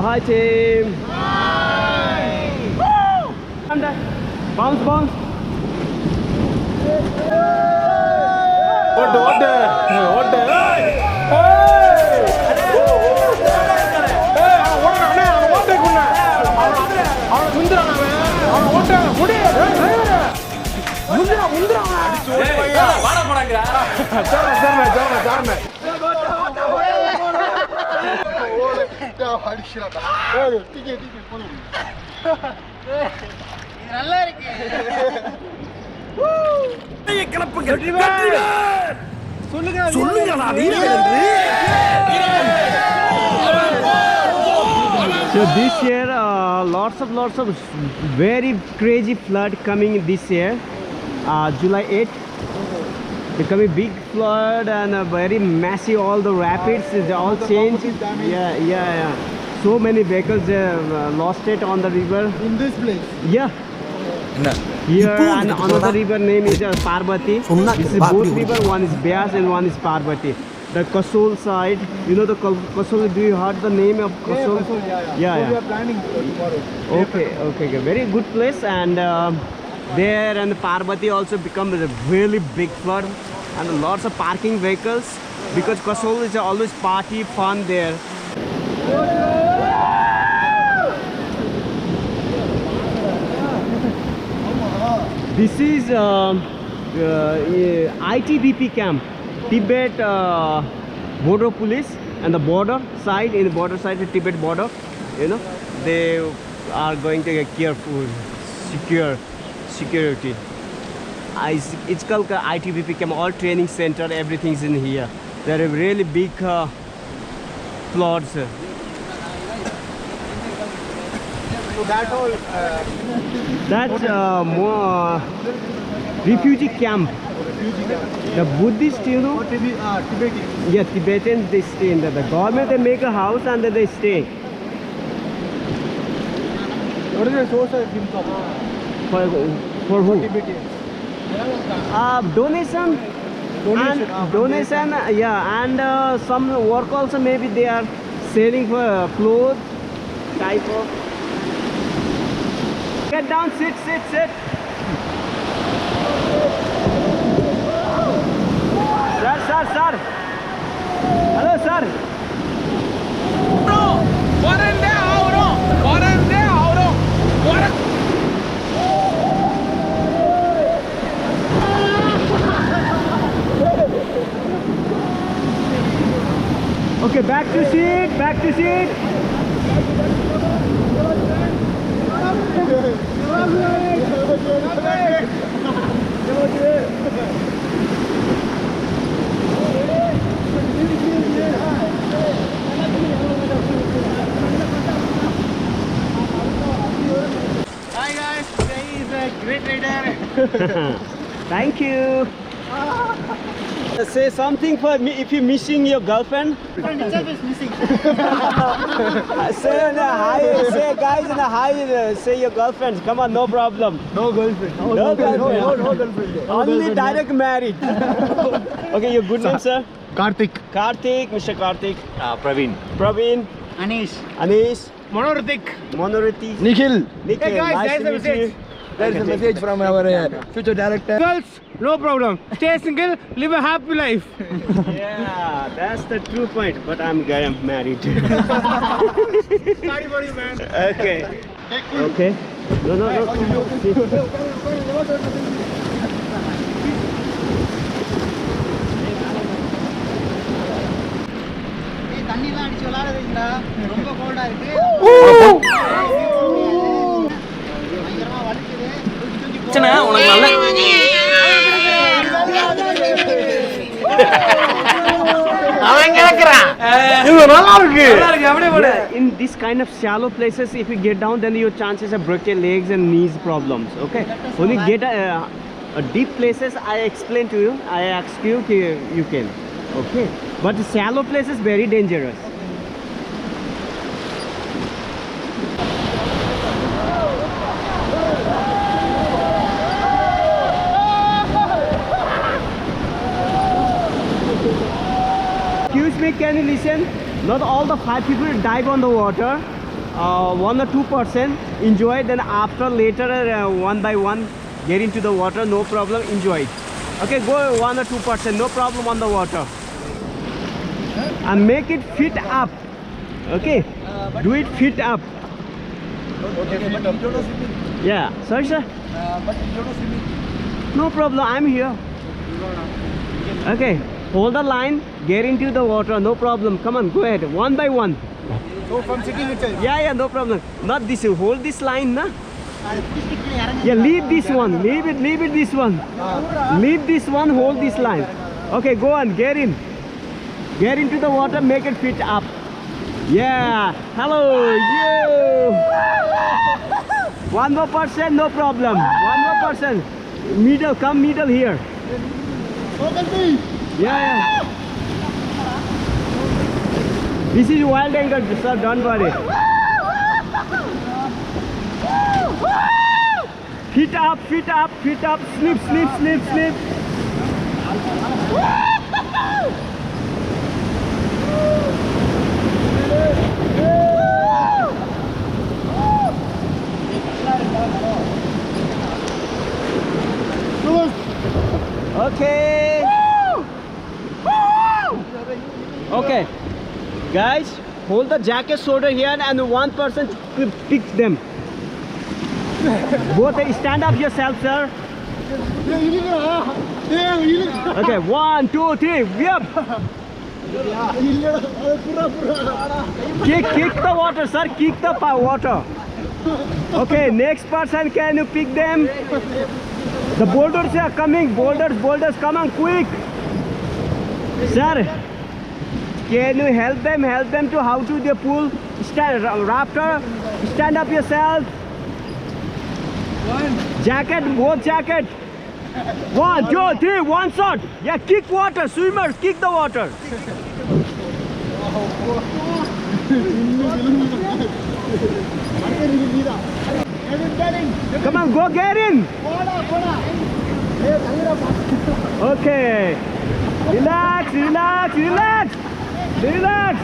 Hi team. Hi. Woo! Bounce, bounce. What? So this year, lots of very crazy flood coming this year. July 8th, becoming big flood and very massive. All the rapids is all changed. Yeah. So many vehicles lost it on the river. In this place. Yeah. Here and another river name is Parvati. This is both river. One is Beas and one is Parvati. The Kasol side, you know the Kasol. Do you heard the name of Kasol? Yeah. So we are planning tomorrow. Okay. Very good place. And there and Parvati also become a really big flood and lots of parking vehicles because Kasol is always party fun there. This is ITBP camp, Tibet border police, and the border side, in the border side, the Tibet border, you know, they are going to get careful, security. It's called ITBP camp, all training center, everything's in here. There are really big floods. So that all. That's more refugee camp. The Buddhist, you know. Tibetan. Yeah, Tibetans, they stay in there. The government, they make a house and then they stay. What is the source of income? For who? Tibetans. Donation. Donation, yeah, and some work also. Maybe they are selling for clothes type of. Get down, sit. Sir. Hello, sir. Okay, back to seat. Hi guys, today is a great rider. Thank you. Say something for me if you're missing your girlfriend. Friend itself is missing. Say hi, say guys in a hi, say your girlfriends. Come on, no problem. No girlfriend. No girlfriend. No girlfriend. Only direct married. Okay, your good name, sir? Karthik. Karthik, Mr. Karthik. Praveen. Anish. Mano Rithik. Mano Rithik. Nikhil. Hey guys, nice there's to a meet message. you. There is a message from our future director. Girls, no problem. Stay single, live a happy life. Yeah, that's the true point. But I'm married. Sorry for you, man. Okay. Okay. No. தண்ணிலாம் அடிச்சு விளையாடுறீங்களா ரொம்ப கோல்டா இருக்கு பயங்கரமா வலிக்குது உனக்கு நல்ல அவன் கேக்குறான் இது நல்லா இருக்கு அப்படியே போடு in this kind of shallow places if you get down then your chances of breaking legs and knees problems okay when you get a deep places I explain to you I ask you you can okay but the shallow place is very dangerous. Excuse me, can you listen? Not all the 5 people dive on the water. 1 or 2% enjoy, then after later one by one get into the water, no problem, enjoy it. Okay, go 1 or 2%, no problem on the water. And make it fit up. Okay, do it fit up. Okay, but you don't know swimming. Yeah, sorry sir. But you don't know swimming. No problem, I'm here. Okay, hold the line, get into the water, no problem. Come on, go ahead, 1 by 1. So from sitting itself. Yeah, no problem. Not this, hold this line, na? Yeah, leave this one, leave it this one. Leave this one, hold this line. Okay, go on, get in. Get into the water, make it fit up. Yeah, hello, you. 1 more percent, no problem. 1 more percent. Middle, come middle here. Yeah. This is wild angle, sir, don't worry. Fit up, fit up, fit up, slip, slip, slip, slip. Okay. Okay. Guys, hold the jacket shoulder here and one person picks them. Both stand up yourself, sir. Okay, 1, 2, 3. Yep. Kick the water, sir. Kick the water. Okay, next person, can you pick them? The boulders are coming. Boulders, come on, quick. Sir, can you help them to how to the pool? Stand, rafter, stand up yourself. Jacket, both jacket. 1, 2, 3, one shot. Yeah, kick water, swimmers, kick the water. Come on, go get in. Okay. Relax, relax, relax. Relax.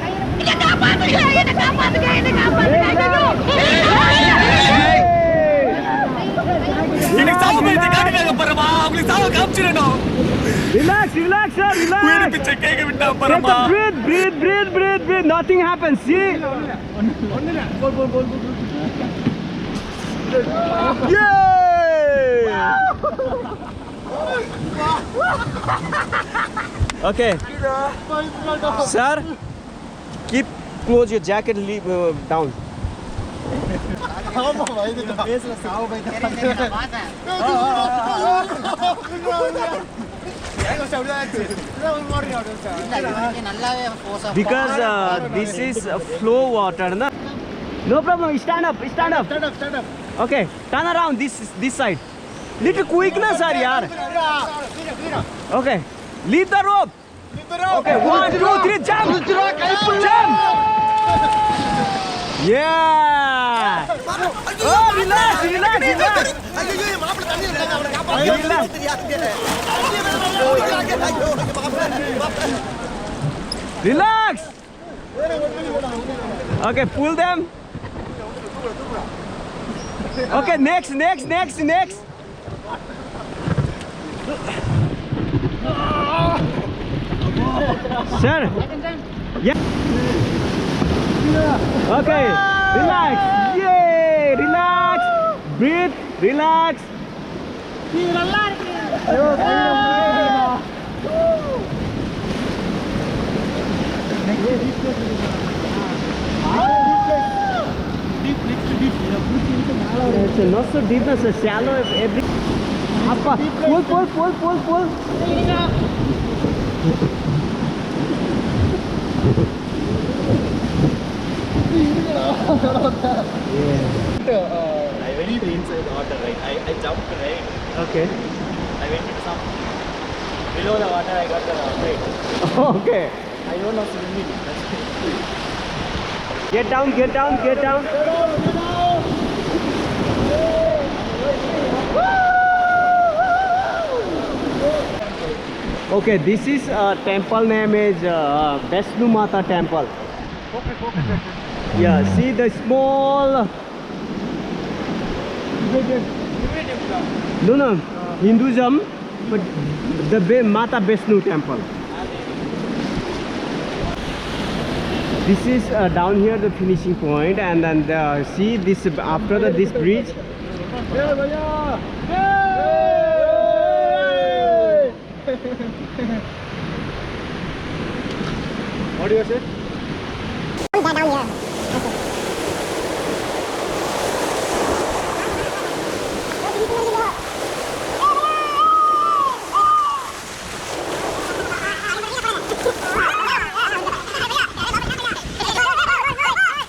Relax, relax, sir, relax. Take a breathe. Nothing happens. See? Yay! Okay. Sir, keep close your jacket, leave down. Because this is flow water, na? No problem. Stand up. Okay, turn around this side. Little quickness, sir, yaar. Okay, leave the rope. Okay, 1, 2, 3, jump. Yeah. Oh, relax. Relax. Okay, pull them. Okay, next. Sir. Yeah. Okay, relax. Yay, relax. Breathe, relax. It's not so deep, it's so shallow. Every pull. I went to inside the water, right? I jumped, right? Okay. I went to some below the water. I got the right. Okay. I don't know swimming. Get down. Okay, this is temple name is Vaishnu Mata temple. Yeah, see the small. No, Hinduism, but the Mata Vishnu temple. This is down here the finishing point, and then see this after this bridge. What do you say?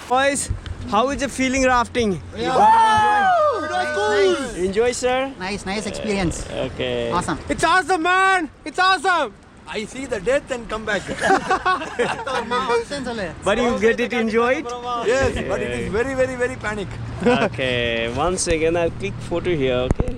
Boys, how is the feeling rafting? Enjoy, sir. Nice experience. Okay. Awesome. It's awesome, man! It's awesome! I see the death and come back. But you get it enjoyed? Yes, but it is very, very, very panic. Okay. Once again, I'll click photo here. Okay.